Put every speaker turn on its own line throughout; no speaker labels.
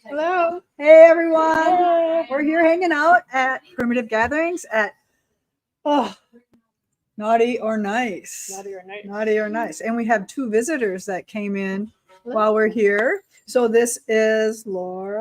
Hello. Hey, everyone. We're here hanging out at Primitive Gatherings at Naughty or Nice.
Naughty or nice.
Naughty or Nice. And we have two visitors that came in while we're here. So this is Lori,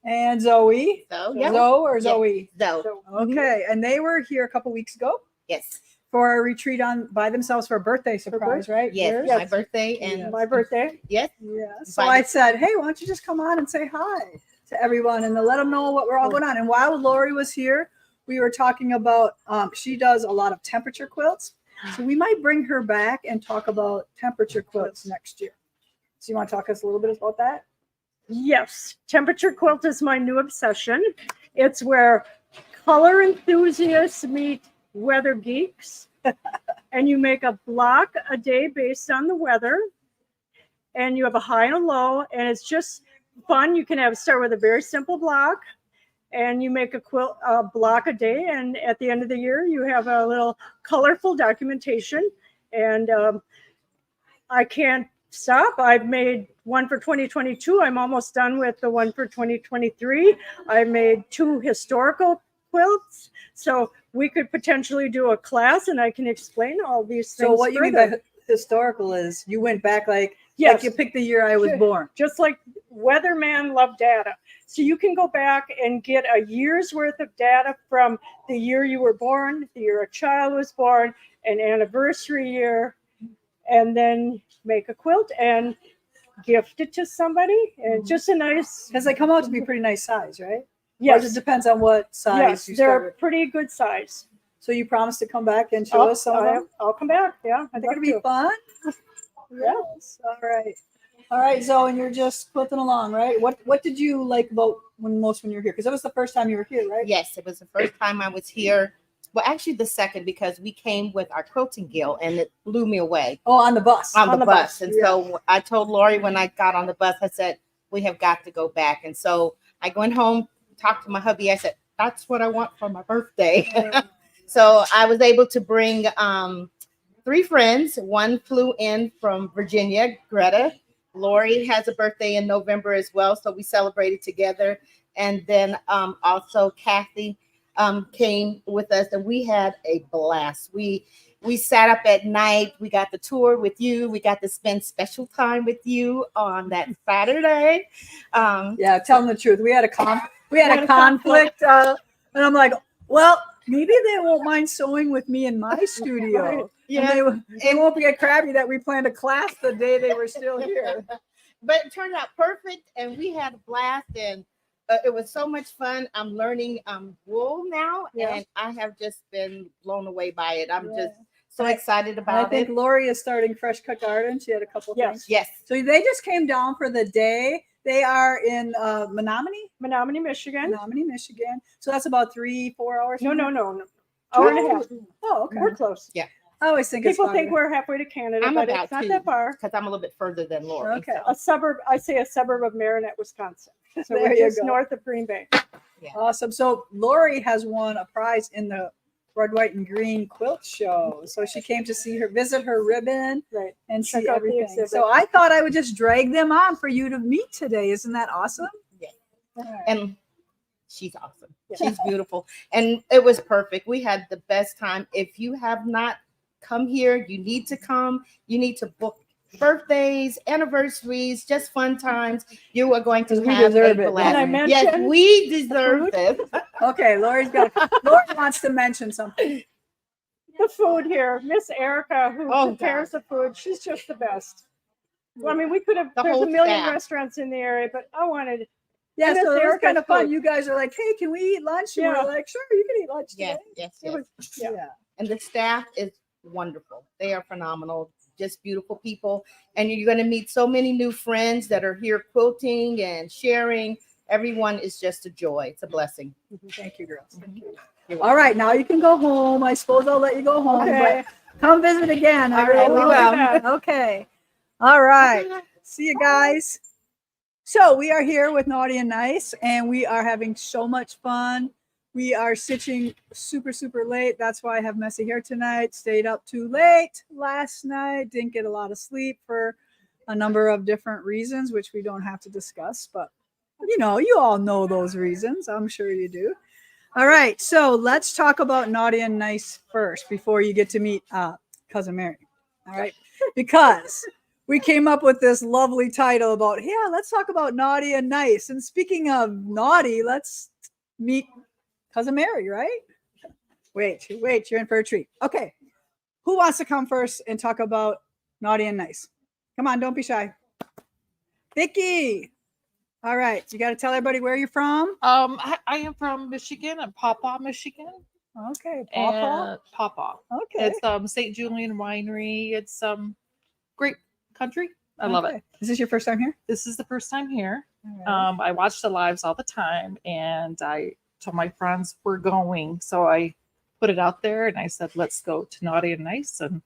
and Zoe. Zoe or Zoe?
Zoe.
Okay. And they were here a couple weeks ago
Yes.
for a retreat by themselves for a birthday surprise, right?
Yes.
Yours?
My birthday and
My birthday.
yes.
Yeah. So I said, hey, why don't you just come on and say hi to everyone and then let them know what we're all going on. And while Lori was here, we were talking about, she does a lot of temperature quilts. So we might bring her back and talk about temperature quilts next year. So you want to talk to us a little bit about that?
Yes, temperature quilt is my new obsession. It's where color enthusiasts meet weather geeks, and you make a block a day based on the weather, and you have a high and a low, and it's just fun. You can start with a very simple block, and you make a block a day, and at the end of the year, you have a little colorful documentation, and I can't stop. I've made one for 2022. I'm almost done with the one for 2023. I made 2 historical quilts. So we could potentially do a class and I can explain all these things.
So what you mean by historical is you went back like you picked the year I was born.
Just like Weatherman loved data. So you can go back and get a year's worth of data from the year you were born, the year a child was born, an anniversary year, and then make a quilt and gift it to somebody. And just a nice,
because they come out to be pretty nice size, right?
yes,
Or it depends on what size
yes,
you
they're
start with.
pretty good size.
So you promise to come back and show us some of them?
I'll come back. Yeah,
I think it'll be fun. Yes. All right. All right, Zoe, and you're just quilting along, right? What did you like about when you were here? Because it was the first time you were here, right?
Yes, it was the first time I was here. Well, actually the second, because we came with our quilting guild and it blew me away.
Oh, on the bus.
On the bus. And so I told Lori when I got on the bus, I said, we have got to go back. And so I went home, talked to my hubby. I said, that's what I want for my birthday. So I was able to bring 3 friends. One flew in from Virginia, Greta. Lori has a birthday in November as well. So we celebrated together. And then also Kathy came with us and we had a blast. We sat up at night. We got the tour with you. We got to spend special time with you on that Saturday.
Yeah, tell them the truth. We had a conflict, and I'm like, well, maybe they won't mind sewing with me in my studio.
Yeah,
and they won't get crabby that we planned a class the day they were still here.
But it turned out perfect, and we had a blast, and it was so much fun. I'm learning wool now, and I have just been blown away by it. I'm just so excited about it.
I think Lori is starting Fresh Cut Garden. She had a couple things.
Yes.
So they just came down for the day. They are in Menominee,
Michigan.
Michigan. So that's about 3-4 hours.
No. Hour and a half.
Oh, okay.
We're close.
Yeah.
I always think
People think we're halfway to Canada,
I'm
but
about
it's not that far.
because I'm a little bit further than Lori.
Okay.
So.
A suburb of Marinette, Wisconsin. So
There
we're
you
just
go.
north of Green Bay.
Yeah.
Awesome. So Lori has won a prize in the Red, White, and Green quilt show. So she came to visit her ribbon,
Right.
and
Check
see
out the
everything.
exhibit.
So I thought I would just drag them on for you to meet today. Isn't that awesome?
Yeah.
All right.
And she's awesome.
Yeah.
She's beautiful. And it was perfect. We had the best time. If you have not come here, you need to come. You need to book birthdays, anniversaries, just fun times. You are going to
We
have a
deserve it,
blast.
don't we?
Yes, we deserve this.
Okay, Lori wants to mention something.
The food here, Miss Erica, who
Oh,
prepares the food, she's just the best. Well, I mean, we could have,
The
there's
whole
a million
staff.
restaurants in the area, but I wanted,
Yeah,
Miss
so it was
Erica's
kind of fun.
food.
You guys are like, hey, can we eat lunch? And
Yeah.
we're like, sure, you can eat lunch today.
Yes.
it was,
Yeah.
And the staff is wonderful. They are phenomenal, just beautiful people. And you're going to meet so many new friends that are here quilting and sharing. Everyone is just a joy. It's a blessing.
Thank you, girls. Thank you.
You're
All right, now you can go home. I suppose I'll let you go home.
Okay.
But come visit again.
All right, we
will. Okay. All right. See you guys. So we are here with Naughty and Nice, and we are having so much fun. We are stitching super, super late. That's why I have Messy here tonight. Stayed up too late last night. Didn't get a lot of sleep for a number of different reasons, which we don't have to discuss, but you all know those reasons. I'm sure you do. All right, so let's talk about naughty and nice first before you get to meet Cousin Mary. All right, because we came up with this lovely title about, let's talk about naughty and nice. And speaking of naughty, let's meet Cousin Mary, right? Wait, you're in for a treat. Okay, who wants to come first and talk about naughty and nice? Come on, don't be shy. Vicky. All right, you got to tell everybody where you're from.
I am from Michigan. I'm Pawpaw, Michigan.
Okay, Pawpaw.
Pawpaw.
Okay,
It's St. Julian Winery. It's great country. I love it.
Is this your first time here?
This is the first time here.
All right.
I watch the lives all the time, and I told my friends we're going, so I put it out there, and I said, "Let's go to Naughty and Nice," and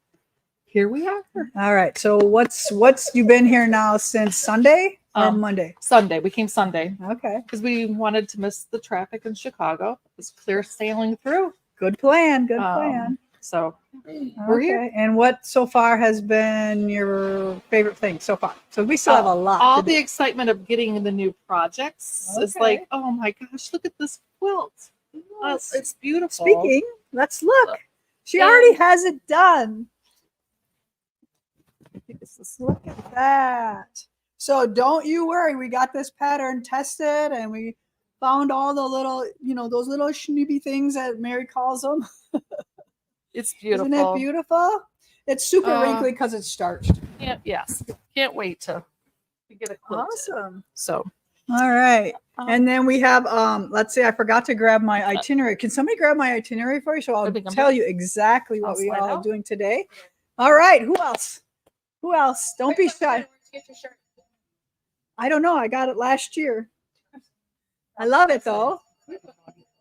here we are.
All right. So what's you been here now since Sunday or Monday?
Sunday. We came Sunday
Okay.
because we wanted to miss the traffic in Chicago. It was clear sailing through.
Good plan. Good plan.
So we're here.
And what so far has been your favorite thing so far? So we still have a lot.
All
to
the
do.
excitement of getting the new projects is like, oh my gosh, look at this quilt.
Yes.
It's beautiful.
Speaking, let's look. She
Yeah.
already has it done. Let's look at that. So don't you worry. We got this pattern tested and we found all the little, those little schnoopy things that Mary calls them.
It's beautiful.
Isn't it beautiful? It's super wrinkly because it's starched.
Yes. Can't wait to get a quilt.
Awesome.
So
All right. And then we have, let's see, I forgot to grab my itinerary. Can somebody grab my itinerary for you? So I'll tell you exactly what we all are doing today. All right. Who else? Who else? Don't be shy. I don't know. I got it last year. I love it though.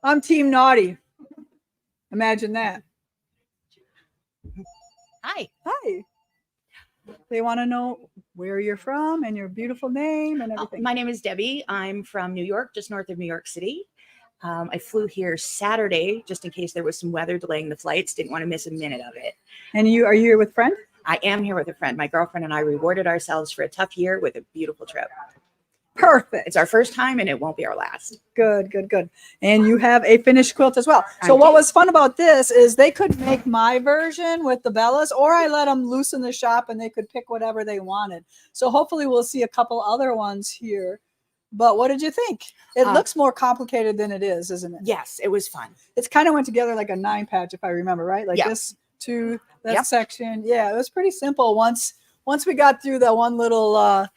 I'm Team Naughty. Imagine that.
Hi.
Hi. They want to know where you're from and your beautiful name and everything.
My name is Debbie. I'm from New York, just north of New York City. I flew here Saturday just in case there was some weather delaying the flights. Didn't want to miss a minute of it.
And are you here with a friend?
I am here with a friend. My girlfriend and I rewarded ourselves for a tough year with a beautiful trip.
Perfect.
It's our first time and it won't be our last.
Good. And you have a finished quilt as well. So
I
what
do.
was fun about this is they could make my version with the Bellas, or I let them loose in the shop and they could pick whatever they wanted. So hopefully we'll see a couple other ones here. But what did you think? It looks more complicated than it is, isn't it?
Yes, it was fun.
It's kind of went together like a 9-patch, if I remember, right? Like this to that section. Yeah, it was pretty simple once we got through that one little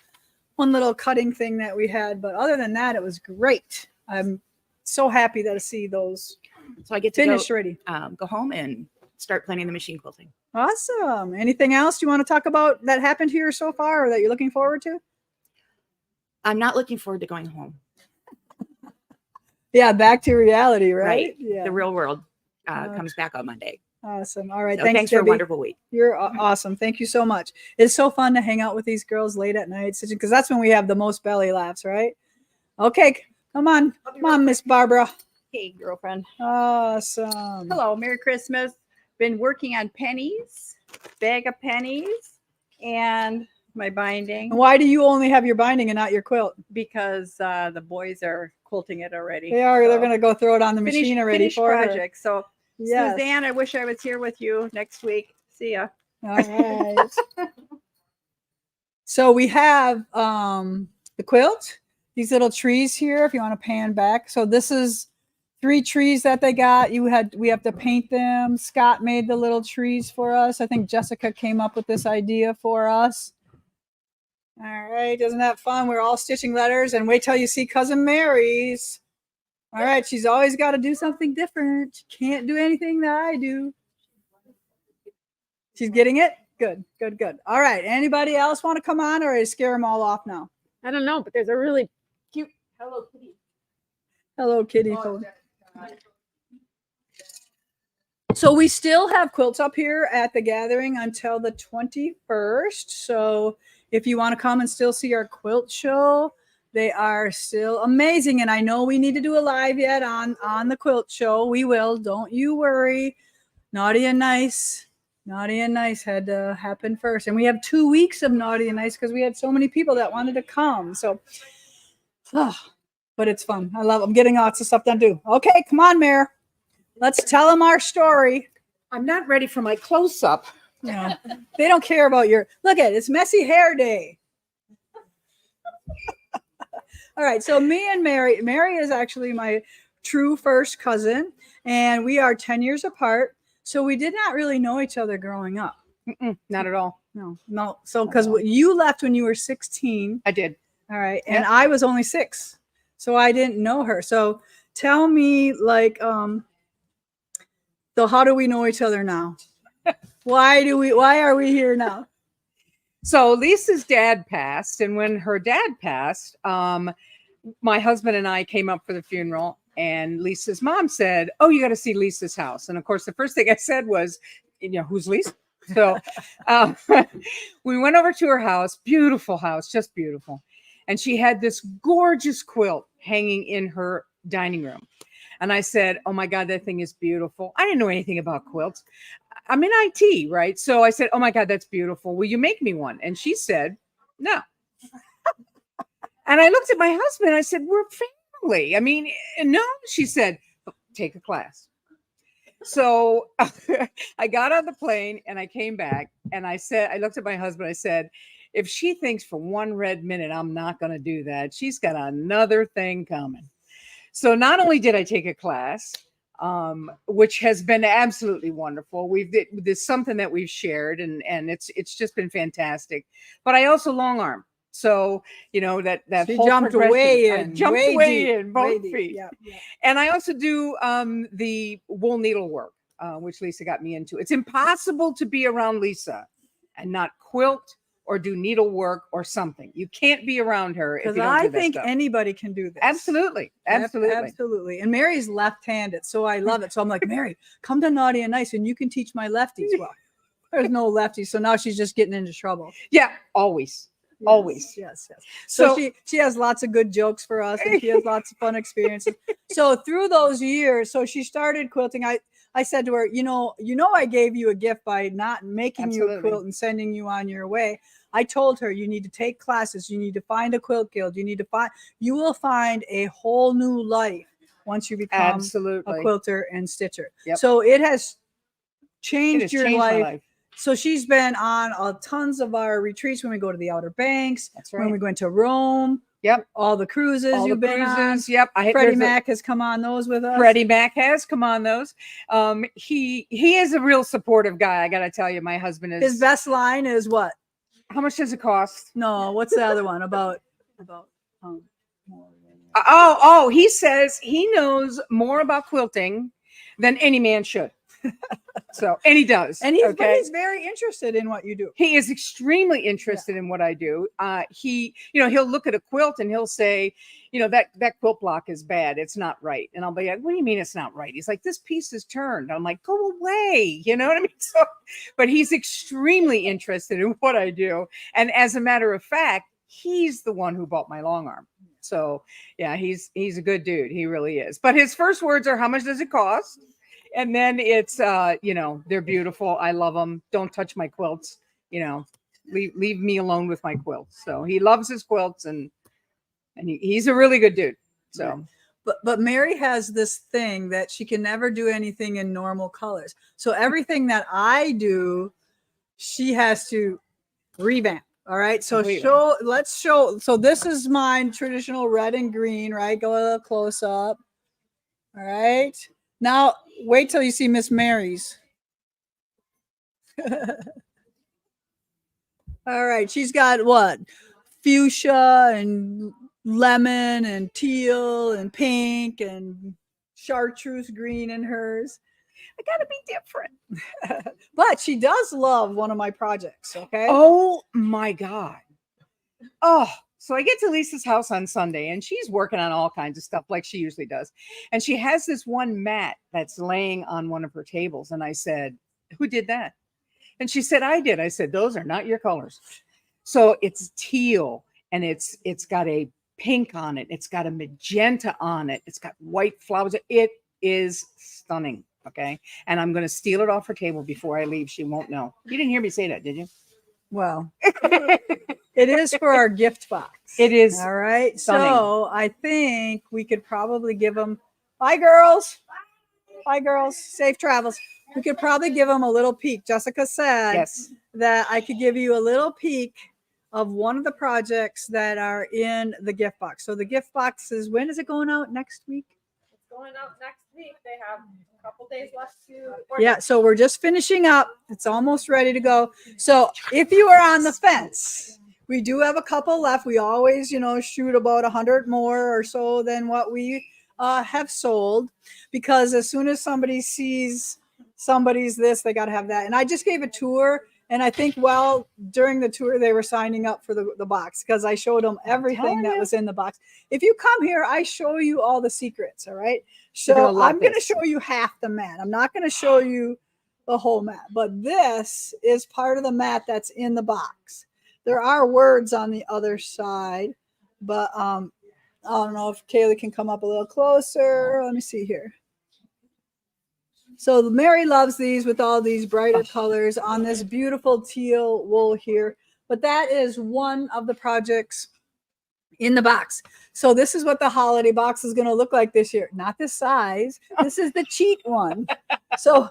cutting thing that we had. But other than that, it was great. I'm so happy to see those
So I get to
finished already.
go home and start planning the machine quilting.
Awesome. Anything else you want to talk about that happened here so far or that you're looking forward to?
I'm not looking forward to going home.
Yeah, back to reality, right? Yeah.
The real world comes back on Monday.
Awesome. All right.
So
Thanks
thanks for a
Debbie.
wonderful week.
You're awesome. Thank you so much. It's so fun to hang out with these girls late at night because that's when we have the most belly laughs, right? Okay. Come on, Miss Barbara.
Hey, girlfriend.
Awesome.
Hello, Merry Christmas. Been working on pennies, bag of pennies, and my binding
And why do you only have your binding and not your quilt?
because the boys are quilting it already.
They're
So,
going to go throw it on the machine already
finished
for her.
project. So,
Yes.
Suzanne, I wish I was here with you next week. See ya.
All right. So we have the quilt, these little trees here, if you want to pan back. So this is 3 trees that they got. We have to paint them. Scott made the little trees for us. I think Jessica came up with this idea for us. All right, isn't that fun? We're all stitching letters, and wait till you see Cousin Mary's. All right, she's always got to do something different. She can't do anything that I do. She's getting it? Good. All right, anybody else want to come on, or scare them all off now?
I don't know, but there's a really cute Hello Kitty.
Hello, Kitty. So we still have quilts up here at the gathering until the 21st. So if you want to come and still see our quilt show, they are still amazing. And I know we need to do a live yet on the quilt show. We will. Don't you worry. Naughty and Nice Naughty and Nice had to happen first. And we have 2 weeks of Naughty and Nice because we had so many people that wanted to come. So, but it's fun. I love it. I'm getting lots of stuff done too. Okay, come on, Mayor. Let's tell them our story.
I'm not ready for my close up.
Yeah, they don't care about your, look at it, it's messy hair day. All right, so me and Mary is actually my true first cousin, and we are 10 years apart. So we did not really know each other growing up.
Not at all.
No. So because you left when you were 16.
I did.
All right, and I was only 6, so I didn't know her. So tell me, like, so how do we know each other now? Why are we here now?
So Lisa's dad passed, and when her dad passed, my husband and I came up for the funeral, and Lisa's mom said, "Oh, you got to see Lisa's house." And of course, the first thing I said was, "Who's Lisa?" So we went over to her house, beautiful house, just beautiful. And she had this gorgeous quilt hanging in her dining room. And I said, "Oh my God, that thing is beautiful." I didn't know anything about quilts. I'm in IT, right? So I said, "Oh my God, that's beautiful. Will you make me one?" And she said, "No." And I looked at my husband. I said, "We're family. I mean, no." She said, "Take a class." So I got on the plane and I came back and I looked at my husband. I said, "If she thinks for one red minute I'm not going to do that, she's got another thing coming." So not only did I take a class, which has been absolutely wonderful. There's something that we've shared, and it's just been fantastic. But I also long arm. So, that
She
whole
jumped
progression,
way
I
in,
jumped
way
way
deep,
in both
way deep.
feet.
Yeah.
And I also do the wool needle work, which Lisa got me into. It's impossible to be around Lisa and not quilt or do needlework or something. You can't be around her if you
Because
don't
I
do that
think
stuff.
anybody can do this.
Absolutely.
Absolutely. And Mary's left-handed, so I love it. So I'm like, "Mary, come to Naughty and Nice and you can teach my lefties." Well, there's no lefties, so now she's just getting into trouble.
Yeah, always.
Yes,
Always.
Yes. So
So
she has lots of good jokes for us, and she has lots of fun experiences. So through those years, so she started quilting. I said to her, I gave you a gift by not making you a
Absolutely.
quilt and sending you on your way. I told her, you need to take classes. You need to find a quilt guild. You will find a whole new life once you become
absolutely.
a quilter and stitcher.
Yep.
So it has
It
changed
has
your
changed my
life.
life.
So she's been on tons of our retreats when we go to the Outer Banks,
That's
when
right.
we went to Rome.
Yep.
All the cruises
All the
you've been on.
cruises. Yep.
Freddie Mac has come on those with us.
Freddie Mac has come on those. He is a real supportive guy. I got to tell you, my husband is.
His best line is what?
How much does it cost?
No, what's the other one about?
He says he knows more about quilting than any man should. So, and he does.
And but he's very interested in what you do.
He is extremely interested in what I do. He'll look at a quilt and he'll say, that quilt block is bad. It's not right. And I'll be like, "What do you mean it's not right?" He's like, "This piece is turned." I'm like, "Go away." You know what I mean? So, but he's extremely interested in what I do. And as a matter of fact, he's the one who bought my long arm. So yeah, he's a good dude. He really is. But his first words are, "How much does it cost?" And then it's, they're beautiful. I love them. Don't touch my quilts. Leave me alone with my quilts. So he loves his quilts, and he's a really good dude. So,
but Mary has this thing that she can never do anything in normal colors. So everything that I do, she has to revamp. All right. So let's show. So this is mine, traditional red and green, right? Go a little close up. All right. Now, wait till you see Miss Mary's. All right. She's got what? Fuchsia and lemon and teal and pink and chartreuse green in hers. I got to be different. But she does love one of my projects. Okay.
oh my God. Oh, so I get to Lisa's house on Sunday and she's working on all kinds of stuff like she usually does. And she has this one mat that's laying on one of her tables. And I said, "Who did that?" And she said, "I did." I said, "Those are not your colors." So it's teal and it's got a pink on it. It's got a magenta on it. It's got white flowers. It is stunning. Okay. And I'm going to steal it off her table before I leave. She won't know. You didn't hear me say that, did you?
Well, it is for our gift box.
It is.
All right.
stunning.
So I think we could probably give them, bye, girls. Bye, girls. Safe travels. We could probably give them a little peek. Jessica said
Yes.
that I could give you a little peek of one of the projects that are in the gift box. So the gift box is, when is it going out? Next week?
It's going out next week. They have a couple days left to.
Yeah, so we're just finishing up. It's almost ready to go. So if you are on the fence, we do have a couple left. We always, shoot about 100 more or so than what we have sold, because as soon as somebody sees somebody's this, they got to have that. And I just gave a tour, and I think, well, during the tour, they were signing up for the box, because I showed them everything that was in the box. If you come here, I show you all the secrets. All right. So I'm going to show you half the mat. I'm not going to show you the whole mat, but this is part of the mat that's in the box. There are words on the other side, but I don't know if Kaylee can come up a little closer. Let me see here. So Mary loves these with all these brighter colors on this beautiful teal wool here. But that is one of the projects in the box. So this is what the holiday box is going to look like this year. Not this size. This is the cheat one. So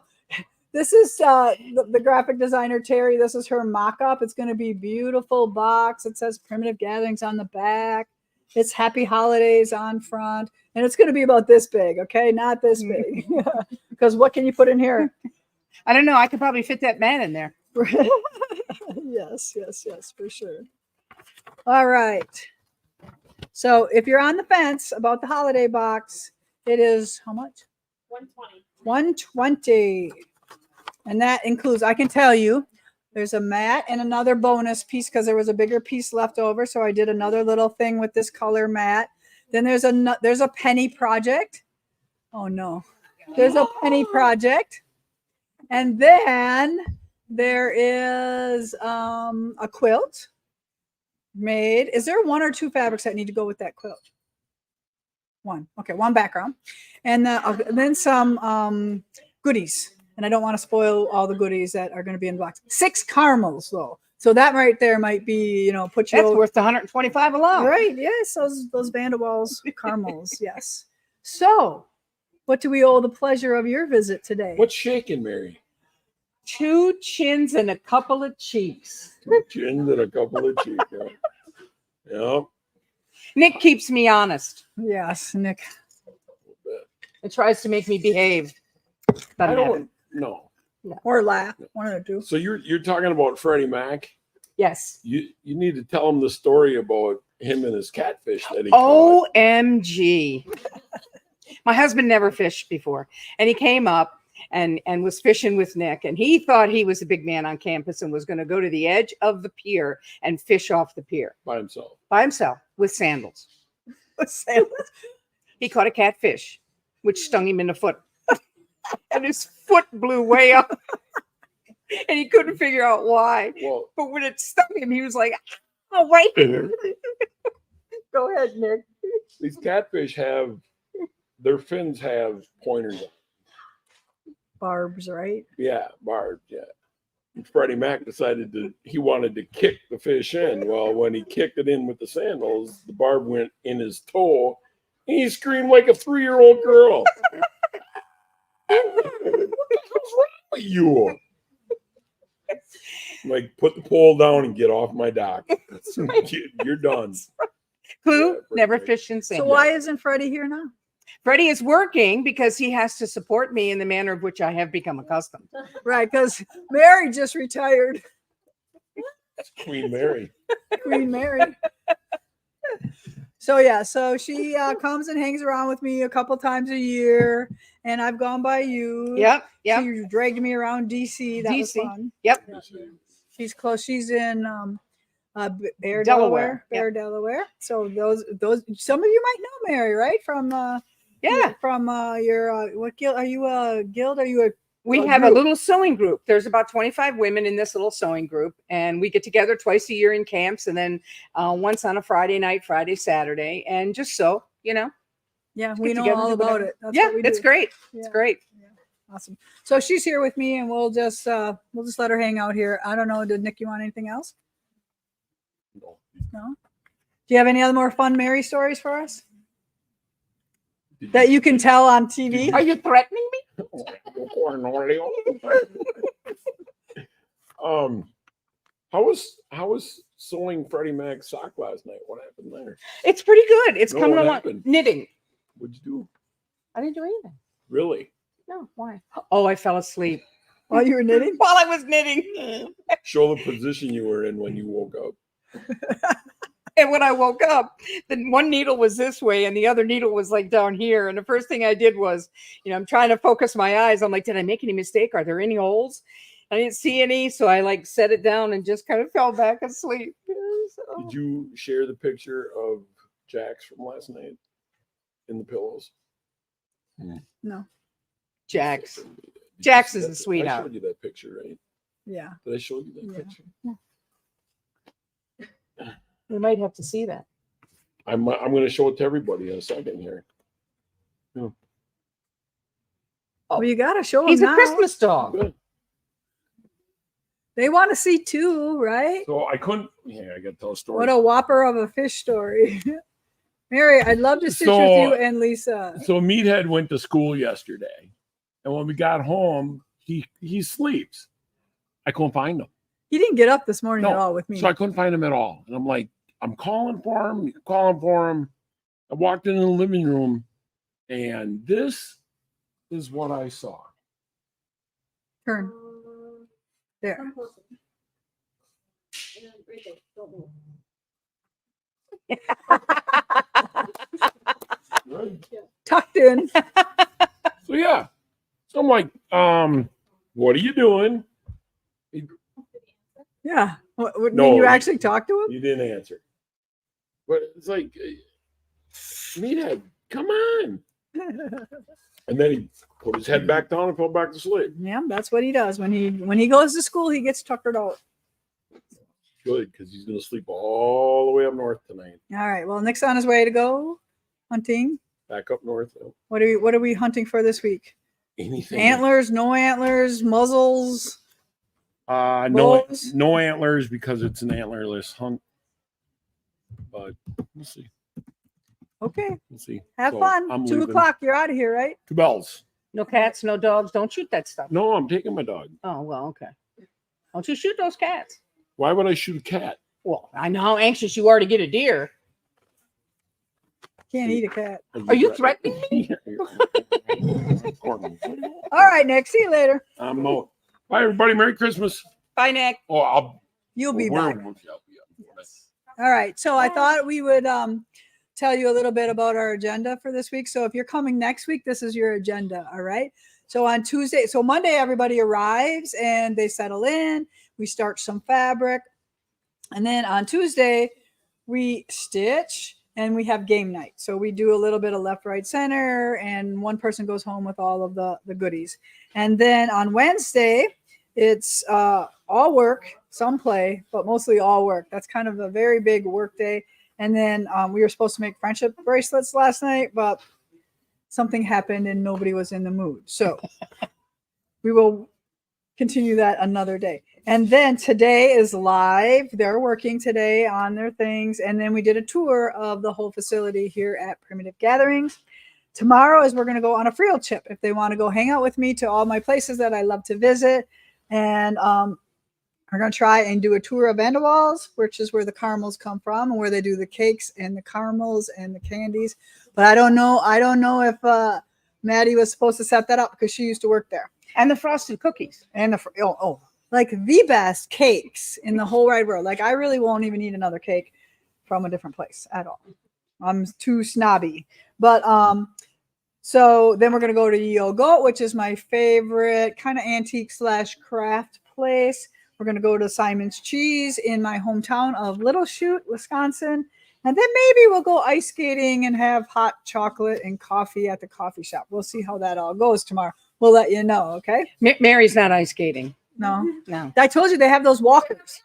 this is the graphic designer, Terry. This is her mock-up. It's going to be beautiful box. It says Primitive Gatherings on the back. It's Happy Holidays on front. And it's going to be about this big, okay? Not this big. Because what can you put in here?
I don't know. I could probably fit that man in there.
Yes, for sure. All right. So if you're on the fence about the holiday box, it is how much? $120. And that includes, I can tell you, there's a mat and another bonus piece because there was a bigger piece left over. So I did another little thing with this color mat. Then there's a penny project. Oh no. There's a penny project. And then there is a quilt made. Is there one or two fabrics that need to go with that quilt? One. Okay, one background. And then some goodies. And I don't want to spoil all the goodies that are going to be in the box. 6 caramels, though. So that right there might be, put you
That's
over.
worth the $125 alone.
Right. Yes. Those Vanderwalls caramels. Yes. So what do we owe the pleasure of your visit today?
What's shaking, Mary?
2 chins and a couple of cheeks.
2 chins and a couple of cheeks. Yeah.
Nick keeps me honest.
Yes, Nick.
It tries to make me behave.
I don't know.
Or laugh. One of the two.
So you're talking about Freddie Mac.
Yes.
You need to tell him the story about him and his catfish that he caught.
OMG. My husband never fished before, and he came up and was fishing with Nick, and he thought he was a big man on campus and was going to go to the edge of the pier and fish off the pier
by himself
with sandals. He caught a catfish, which stung him in the foot, and his foot blew way up, and he couldn't figure out why.
Well,
but when it stung him, he was like, "Oh wait." Go ahead, Nick.
These catfish their fins have pointers.
Barbs, right?
Yeah, barbs. Yeah. And Freddie Mac decided he wanted to kick the fish in. Well, when he kicked it in with the sandals, the barb went in his toe, and he screamed like a 3-year-old girl. What the hell's wrong with you? Like, put the pole down and get off my dock. You're done.
Clue:
Yeah,
never
great.
fished in sand.
So why isn't Freddie here now?
Freddie is working because he has to support me in the manner of which I have become accustomed.
Right, because Mary just retired.
Queen Mary.
Queen Mary. So she comes and hangs around with me a couple times a year, and I've gone by you.
Yep.
She dragged me around DC. That was fun.
Yep.
She's close. She's in Bear,
Delaware.
Bear, Delaware. So those some of you might know Mary, right? From your what guild are you? A guild? Are you a?
We have a little sewing group. There's about 25 women in this little sewing group, and we get together twice a year in camps, and then once on a Friday night, Friday, Saturday, and just sew.
Yeah, we know
together
all
and do
about
whatever.
it. That's
Yeah,
what we
it's
do.
great.
Yeah.
It's great.
Awesome. So she's here with me, and we'll just let her hang out here. I don't know. Did Nick, you want anything else?
No.
No. Do you have any other more fun Mary stories for us that you can tell on TV?
Are you threatening me?
How was sewing Freddie Mac's sock last night? What happened there?
It's pretty good. It's
No,
coming
what
along.
happened?
Knitting.
What'd you do?
I didn't do anything.
Really?
No, why? Oh, I fell asleep
While you were knitting?
while I was knitting.
Show the position you were in when you woke up.
And when I woke up, then one needle was this way and the other needle was like down here. And the first thing I did was, I'm trying to focus my eyes. I'm like, did I make any mistake? Are there any holes? I didn't see any. So I like set it down and just kind of fell back asleep. So-
Did you share the picture of Jax from last night in the pillows?
No.
Jax.
Did you
Jax
see
is
that?
a sweetheart.
I showed you that picture, right?
Yeah.
Did I show you that
Yeah.
picture?
We might have to see that.
I'm going to show it to everybody in a second here.
Well, you got to show them
He's a
now.
Christmas dog.
Good.
They want to see too, right?
So I couldn't. Yeah, I got to tell a story.
What a whopper of a fish story. Mary, I'd love to sit with
So-
you and Lisa.
So Meathead went to school yesterday, and when we got home, he sleeps. I couldn't find him.
He didn't get up this morning
No,
at all with me.
So I couldn't find him at all. And I'm like, I'm calling for him, calling for him. I walked into the living room, and this is what I saw.
Turn. There.
Right.
Tucked in.
So yeah. So I'm like, what are you doing?
Yeah. What,
No,
you
he-
actually talked to him?
You didn't answer. But it's like, Meathead, come on. And then he put his head back down and fell back to sleep.
Yeah, that's what he does. When he goes to school, he gets tuckered out.
Good, because he's going to sleep all the way up north tonight.
All right. Well, Nick's on his way to go hunting.
Back up north. Though.
What are we hunting for this week?
Anything.
Antlers, no antlers, muzzles.
No,
Bulls?
no antlers because it's an antlerless hunt. But we'll see.
Okay.
We'll see.
Have
So,
fun.
I'm
2
leaving.
o'clock. You're out of here, right?
2 bells.
No cats, no dogs. Don't shoot that stuff.
No, I'm taking my dog.
Oh, well, okay. Don't you shoot those cats.
Why would I shoot a cat?
Well, I know how anxious you are to get a deer.
Can't eat a cat.
Are you threatening
me?
All right, Nick. See you later.
Bye, everybody. Merry Christmas.
Bye, Nick.
Oh,
You'll be
where-
back.
yeah.
All right. So I thought we would tell you a little bit about our agenda for this week. So if you're coming next week, this is your agenda. All right. So on Tuesday, so Monday, everybody arrives and they settle in. We start some fabric. And then on Tuesday, we stitch and we have game night. So we do a little bit of left, right, center, and one person goes home with all of the goodies. And then on Wednesday, it's all work, some play, but mostly all work. That's kind of a very big work day. And then we were supposed to make friendship bracelets last night, but something happened and nobody was in the mood. So we will continue that another day. And then today is live. They're working today on their things. And then we did a tour of the whole facility here at Primitive Gatherings. Tomorrow is we're going to go on a field trip if they want to go hang out with me to all my places that I love to visit. And we're going to try and do a tour of Vanderwalls, which is where the caramels come from and where they do the cakes and the caramels and the candies. But I don't know if Maddie was supposed to set that up because she used to work there.
And the frosted cookies.
And like the best cakes in the whole wide world. Like I really won't even eat another cake from a different place at all. I'm too snobby. But so then we're gonna go to Yogo, which is my favorite kind of antique / craft place. We're gonna go to Simon's Cheese in my hometown of Little Chute, Wisconsin. And then maybe we'll go ice skating and have hot chocolate and coffee at the coffee shop. We'll see how that all goes tomorrow. We'll let you know, okay?
Mary's not ice skating.
No.
No.
I told you they have those walkers.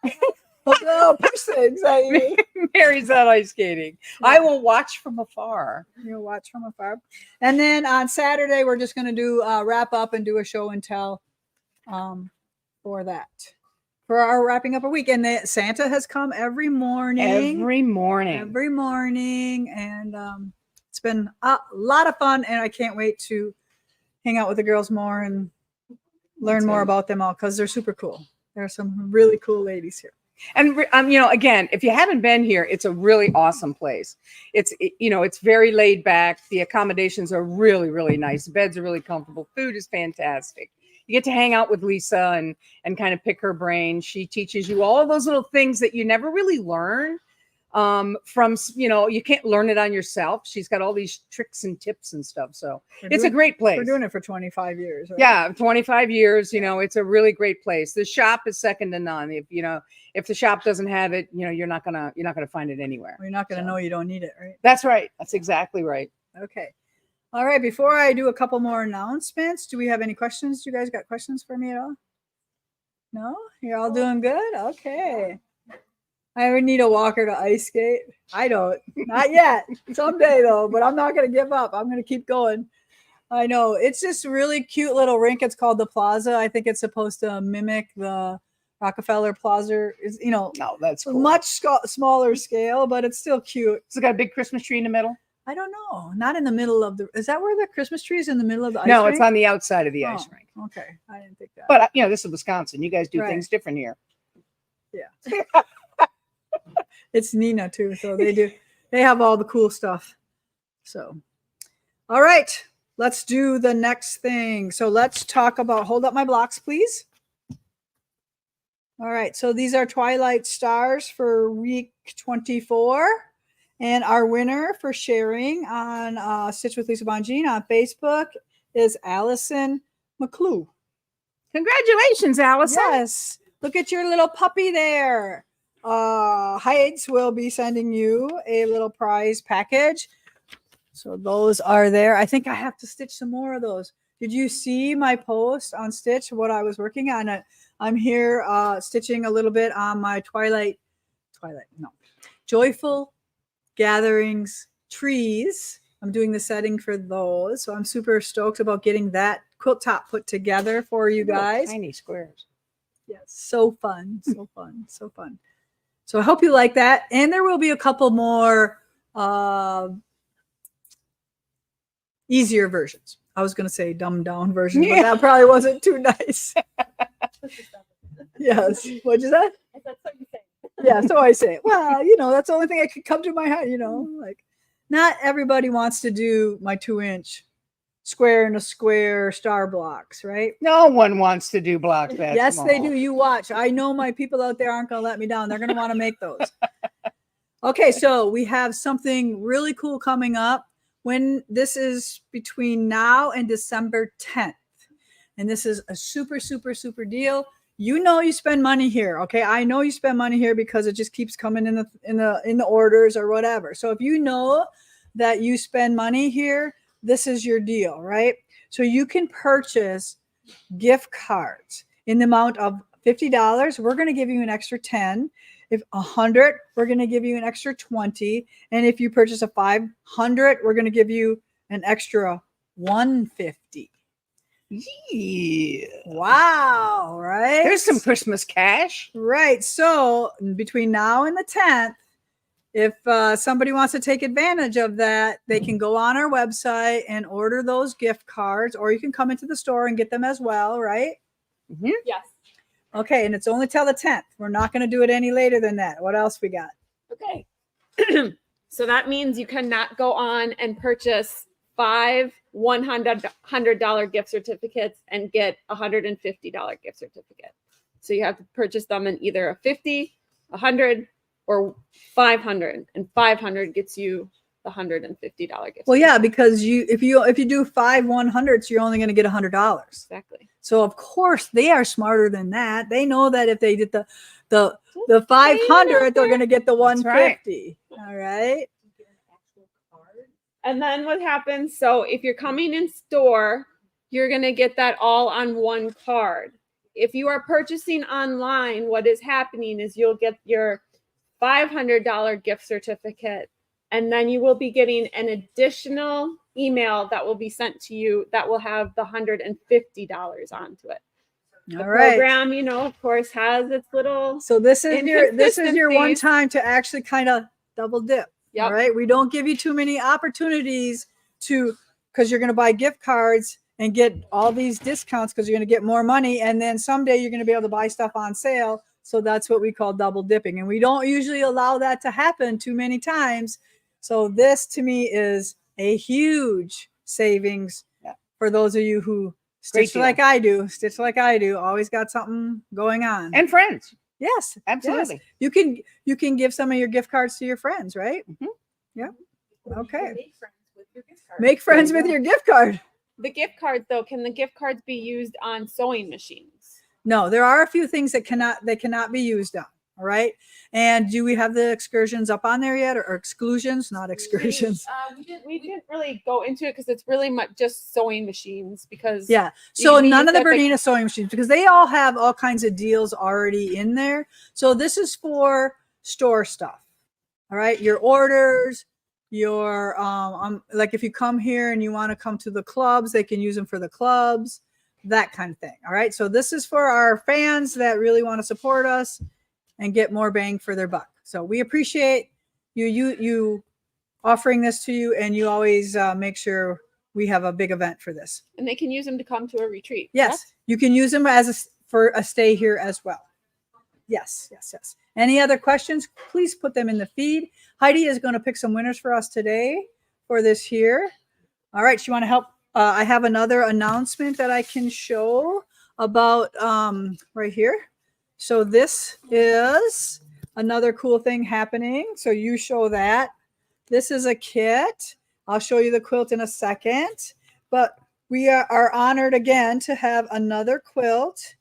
Oh, push things at you.
Mary's out ice skating. I will watch from afar.
You'll watch from afar. And then on Saturday, we're just going to do wrap up and do a show and tell for that. For our wrapping up a week. And Santa has come every morning.
Every morning.
Every morning. And it's been a lot of fun. And I can't wait to hang out with the girls more and learn more about them all because they're super cool. There are some really cool ladies here.
And you know, again, if you haven't been here, it's a really awesome place. It's very laid back. The accommodations are really, really nice. The beds are really comfortable. Food is fantastic. You get to hang out with Lisa and kind of pick her brain. She teaches you all of those little things that you never really learn from, you can't learn it on yourself. She's got all these tricks and tips and stuff. So it's a great place.
We're doing it for 25 years. Right?
Yeah, 25 years. It's a really great place. The shop is second to none. If the shop doesn't have it, you're not gonna find it anywhere.
You're not gonna know you don't need it, right?
That's right. That's exactly right.
Okay. All right. Before I do a couple more announcements, do we have any questions? Do you guys got questions for me at all? No? You're all doing good? Okay. I would need a walker to ice skate. I don't. Not yet. Someday, though. But I'm not going to give up. I'm going to keep going. I know. It's just a really cute little rink. It's called the Plaza. I think it's supposed to mimic the Rockefeller Plaza.
No, that's cool.
Much smaller scale, but it's still cute.
It's got a big Christmas tree in the middle.
I don't know. Not in the middle of is that where the Christmas tree is, in the middle of the ice
No,
rink?
it's on the outside of the ice rink.
Okay. I didn't think that.
But, this is Wisconsin. You guys do
Right.
things different here.
Yeah. It's Nina too. So they have all the cool stuff. So, all right, let's do the next thing. So let's talk about, hold up my blocks, please. All right. So these are Twilight Stars for week 24. And our winner for sharing on Stitch with Lisa Bongean on Facebook is Allison McClue.
Congratulations, Allison.
Yes. Look at your little puppy there. Heights will be sending you a little prize package. So those are there. I think I have to stitch some more of those. Did you see my post on Stitch, what I was working on? I'm here stitching a little bit on my Joyful Gatherings trees. I'm doing the setting for those. So I'm super stoked about getting that quilt top put together for you guys.
Tiny squares.
Yes, so fun, so fun, so fun. So I hope you like that. And there will be a couple more easier versions. I was going to say dumbed down version, but that probably wasn't too nice. Yes. What'd you say?
That's what you say.
Yeah, so I say, well, that's the only thing I could come to my head, like not everybody wants to do my 2-inch square and a square star blocks, right?
No one wants to do blocks that
Yes,
small.
they do. You watch. I know my people out there aren't going to let me down. They're going to want to make those. Okay, so we have something really cool coming up when this is between now and December 10th. And this is a super, super, super deal. You spend money here. Okay. I know you spend money here because it just keeps coming in the orders or whatever. So if you know that you spend money here, this is your deal, right? So you can purchase gift cards in the amount of $50. We're going to give you an extra 10. If 100, we're going to give you an extra 20. And if you purchase a 500, we're going to give you an extra 150.
Yeah.
Wow, right?
There's some Christmas cash.
Right. So between now and the 10th, if somebody wants to take advantage of that, they can go on our website and order those gift cards, or you can come into the store and get them as well, right?
Mm-hmm.
Yes.
Okay. And it's only till the 10th. We're not going to do it any later than that. What else we got?
Okay. So that means you cannot go on and purchase 5 $100 gift certificates and get a $150 gift certificate. So you have to purchase them in either a 50, 100, or 500, and 500 gets you the $150 gift.
Well, yeah, because if you do 5 100s, you're only going to get $100.
Exactly.
So of course they are smarter than that. They know that if they did the 500, they're going to get the 150. Right. All right.
And then what happens? So if you're coming in store, you're going to get that all on one card. if you are purchasing online, what is happening is you'll get your $500 gift certificate, and then you will be getting an additional email that will be sent to you that will have the $150 onto it. The
All right.
program, you know, of course, has its little.
So this is your one
Inconsistencies.
time to actually kind of double dip.
Yep.
All right. We don't give you too many opportunities to, because you're going to buy gift cards and get all these discounts because you're going to get more money. And then someday you're going to be able to buy stuff on sale. So that's what we call double dipping. And we don't usually allow that to happen too many times. So this to me is a huge savings for those of you who stitch
deal.
like I do, always got something going on.
And friends.
Yes,
Absolutely.
yes. You can give some of your gift cards to your friends, right?
Mhm.
Yeah. Okay.
Make friends with your gift card.
Make friends with your gift card.
The gift cards, though, can the gift cards be used on sewing machines?
No, there are a few things that cannot be used on. All right. And do we have the excursions up on there yet, or exclusions? Not excursions.
We didn't really go into it because it's really much just sewing machines. Because
Yeah. So
we
none of the
said
Bernina sewing machines, because they all have all kinds of deals already in there. So this is for store stuff. All right. Your orders, your like if you come here and you want to come to the clubs, they can use them for the clubs, that kind of thing. All right. So this is for our fans that really want to support us and get more bang for their buck. So we appreciate you offering this to you, and you always make sure we have a big event for this.
and they can use them to come to a retreat.
Yes,
correct?
you can use them for a stay here as well. Yes. Any other questions? Please put them in the feed. Heidi is going to pick some winners for us today for this here. All right, you want to help? I have another announcement that I can show about right here. So this is another cool thing happening. So you show that. This is a kit. I'll show you the quilt in a second. But we are honored again to have another quilt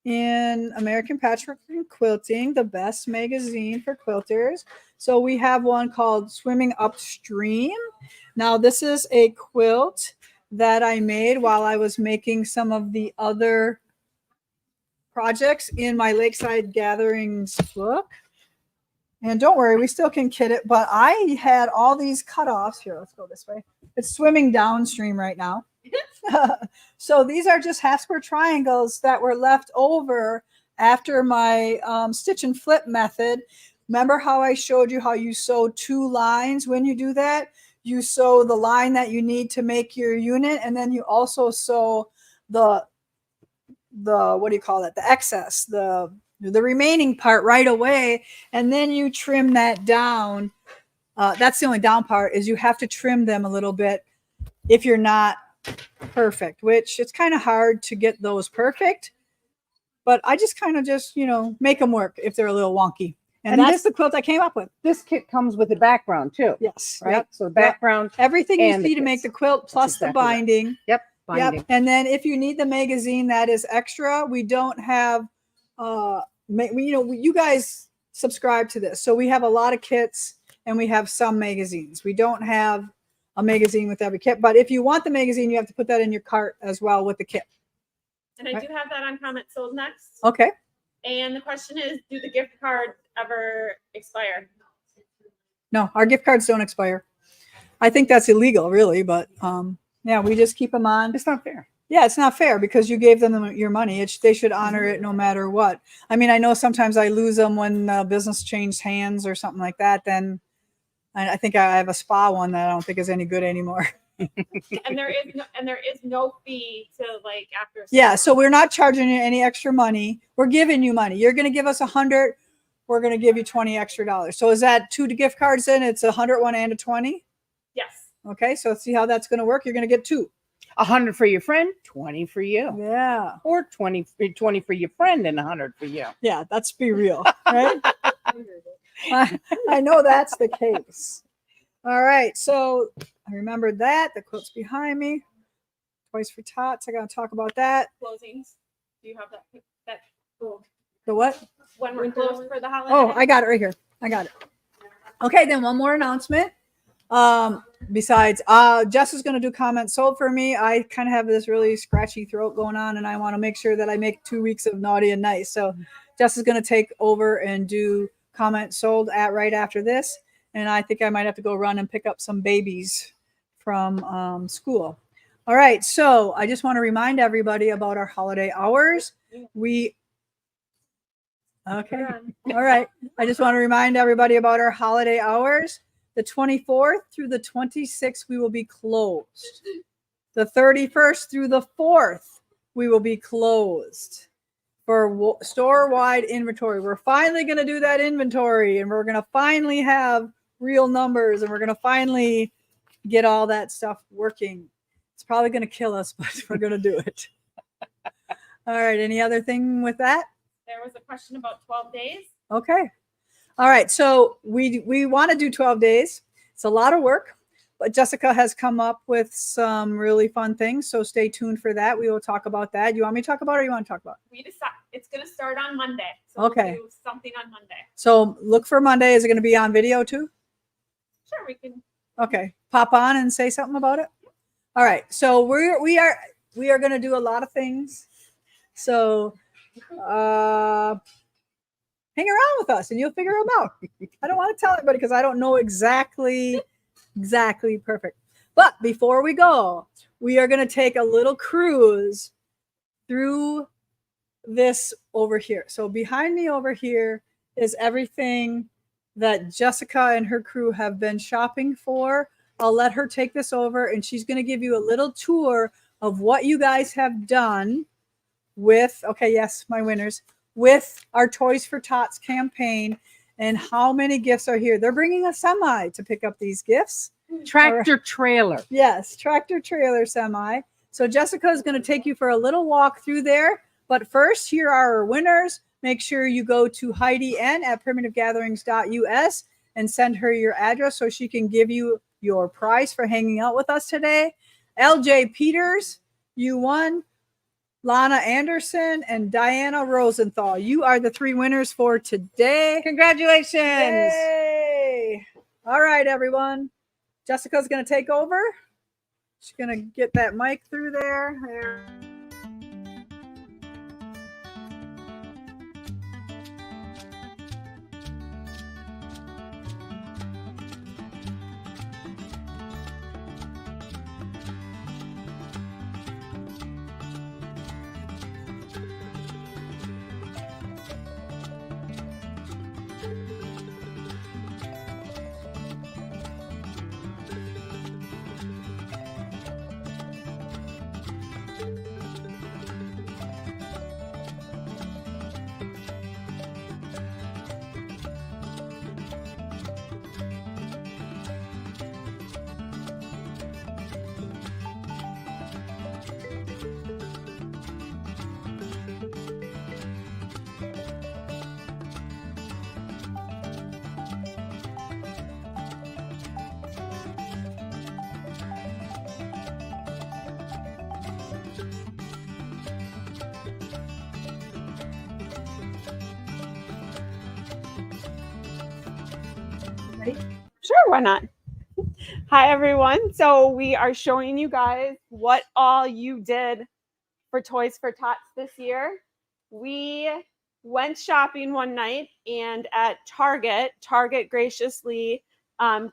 in American Patchwork and Quilting, the best magazine for quilters. So we have one called Swimming Upstream. Now this is a quilt that I made while I was making some of the other projects in my Lakeside Gatherings book. And don't worry, we still can kit it, but I had all these cutoffs. Here, let's go this way. It's swimming downstream right now. So these are just half square triangles that were left over after my stitch and flip method. Remember how I showed you how you sew 2 lines when you do that? You sew the line that you need to make your unit, and then you also sew the what do you call it? The excess, the remaining part right away, and then you trim that down. That's the only down part, is you have to trim them a little bit if you're not perfect, which it's kind of hard to get those perfect, but I just kind of make them work if they're a little wonky. And that's the quilt I came up with.
This kit comes with a background too.
Yes.
Right.
Yep.
So the background.
Everything you
and the
see to make
kits.
the quilt plus
exactly
the binding.
Yep. Binding.
Yep. And then if you need the magazine, that is extra. We don't have, you guys subscribe to this. So we have a lot of kits and we have some magazines. We don't have a magazine with every kit, but if you want the magazine, you have to put that in your cart as well with the kit.
And I do have that on comment sold next.
Okay.
And the question is, do the gift cards ever expire?
No, our gift cards don't expire. I think that's illegal, really, but yeah, we just keep them on.
It's not fair.
Yeah, it's not fair because you gave them your money. They should honor it no matter what. I mean, I know sometimes I lose them when business changed hands or something like that. Then I think I have a spa one that I don't think is any good anymore.
And there is no fee to after.
Yeah, so we're not charging you any extra money. We're giving you money. You're going to give us $100. We're going to give you $20 extra. So is that 2 gift cards in? It's $100 one and a 20.
Yes.
Okay, so let's see how that's going to work. You're going to get 2.
100 for your friend, 20 for you.
Yeah.
Or 20 for your friend and 100 for you.
Yeah, let's be real, right? I know that's the case. All right, so I remembered that. The quilt's behind me. Toys for Tots. I got to talk about that.
Closings. Do you have that?
The what?
When we're closed for the holiday?
Oh, I got it right here. I got it. Okay, then one more announcement. Besides, Jess is going to do comments sold for me. I kind of have this really scratchy throat going on, and I want to make sure that I make 2 weeks of naughty and nice. So Jess is going to take over and do comments sold at right after this. And I think I might have to go run and pick up some babies from school. All right. So I just want to remind everybody about our holiday hours. Okay. All right. I just want to remind everybody about our holiday hours. The 24th through the 26th, we will be closed. The 31st through the 4th, we will be closed for store-wide inventory. We're finally going to do that inventory, and we're going to finally have real numbers, and we're going to finally get all that stuff working. It's probably going to kill us, but we're going to do it. All right. Any other thing with that?
There was a question about 12 days.
Okay. All right. So we want to do 12 days. It's a lot of work, but Jessica has come up with some really fun things. So stay tuned for that. We will talk about that. You want me to talk about it, or you want to talk about it?
We decide it's going to start on Monday. So
Okay.
We'll do something on Monday.
So look for Monday. Is it going to be on video too?
Sure, we can.
Okay. Pop on and say something about it. All right. So we are going to do a lot of things. So hang around with us and you'll figure them out. I don't want to tell anybody because I don't know exactly perfect. But before we go, we are going to take a little cruise through this over here. So behind me over here is everything that Jessica and her crew have been shopping for. I'll let her take this over, and she's going to give you a little tour of what you guys have done with, okay, yes, my winners, with our Toys for Tots campaign and how many gifts are here. They're bringing a semi to pick up these gifts.
Tractor trailer.
Yes, tractor trailer semi. So Jessica is going to take you for a little walk through there. But first, here are our winners. Make sure you go to Heidi N at primitivegatherings.us and send her your address so she can give you your prize for hanging out with us today. LJ Peters, you won. Lana Anderson and Diana Rosenthal. You are the 3 winners for today.
Congratulations.
Yay. All right, everyone. Jessica's going to take over. She's going to get that mic through there.
Sure, why not? Hi, everyone. So we are showing you guys what all you did for Toys for Tots this year. We went shopping one night, and at Target graciously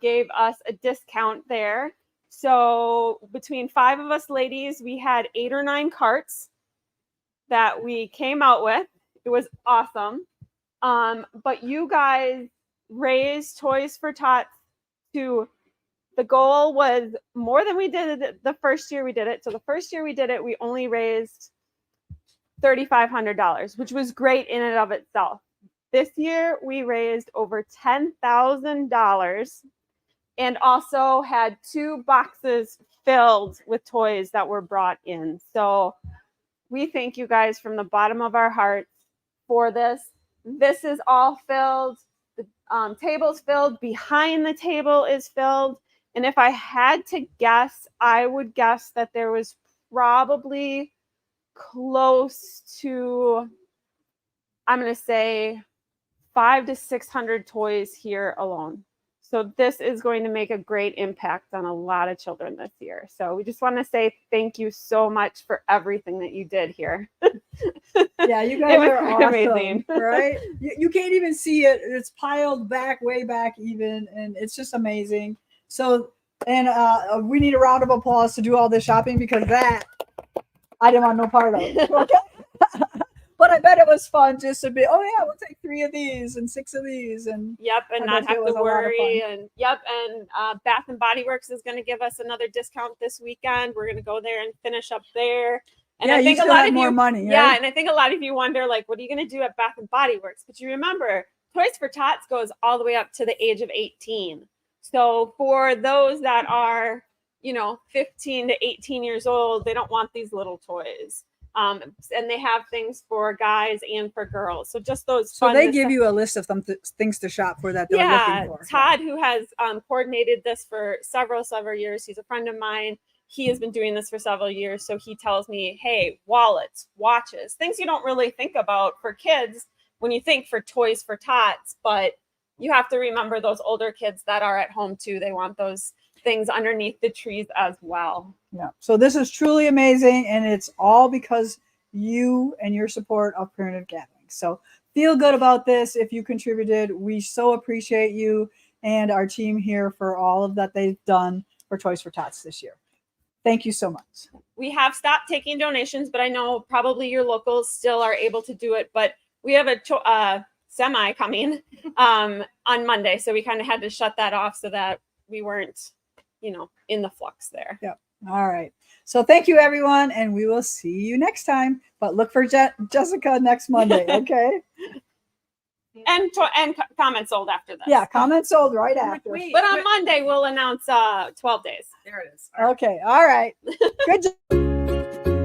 gave us a discount there. So between 5 of us ladies, we had 8 or 9 carts that we came out with. It was awesome. But you guys raised Toys for Tots to, the goal was more than we did the first year we did it. So the first year we did it, we only raised $3,500, which was great in and of itself. This year we raised over $10,000 and also had 2 boxes filled with toys that were brought in. So we thank you guys from the bottom of our hearts for this. This is all filled. The table's filled. Behind the table is filled. And if I had to guess, I would guess that there was probably close to, I'm going to say 500 to 600 toys here alone. So this is going to make a great impact on a lot of children this year. So we just want to say thank you so much for everything that you did here.
Yeah, you
It
guys
was
are
pretty
awesome,
amazing.
right? You can't even see it. It's piled back, way back even, and it's just amazing. So, and we need a round of applause to do all this shopping because that I didn't want no part of. Okay. But I bet it was fun just to be, oh yeah, we'll take 3 of these and 6 of these. And
Yep, and
I
not
bet it
have
was
to
a lot of
worry. And yep, and Bath and Body Works is going to give us another discount this weekend. We're going to go there and finish up there. And
yeah,
I think
you
a
still
lot
have
of
more
you,
money.
yeah,
Right?
and I think a lot of you wonder, like, what are you going to do at Bath and Body Works? But you remember, Toys for Tots goes all the way up to the age of 18. So for those that are, 15 to 18 years old, they don't want these little toys. And they have things for guys and for girls. So just those.
So
fun
they give you a list of things to shop for that they're looking for.
Todd, who has coordinated this for several years, he's a friend of mine. He has been doing this for several years. So he tells me, hey, wallets, watches, things you don't really think about for kids when you think for Toys for Tots. But you have to remember those older kids that are at home too. They want those things underneath the trees as well.
Yeah. So this is truly amazing, and it's all because you and your support of Primitive Gathering. So feel good about this if you contributed. We so appreciate you and our team here for all of that they've done for Toys for Tots this year. Thank you so much.
We have stopped taking donations, but I know probably your locals still are able to do it. But we have a semi coming on Monday, so we kind of had to shut that off so that we weren't, in the flux there.
Yep. All right. So thank you, everyone, and we will see you next time. But look for Jessica next Monday, okay?
And comments sold after this.
Yeah, comment sold right after.
But on Monday we'll announce 12 days.
There it is.
Okay. All right. Good job.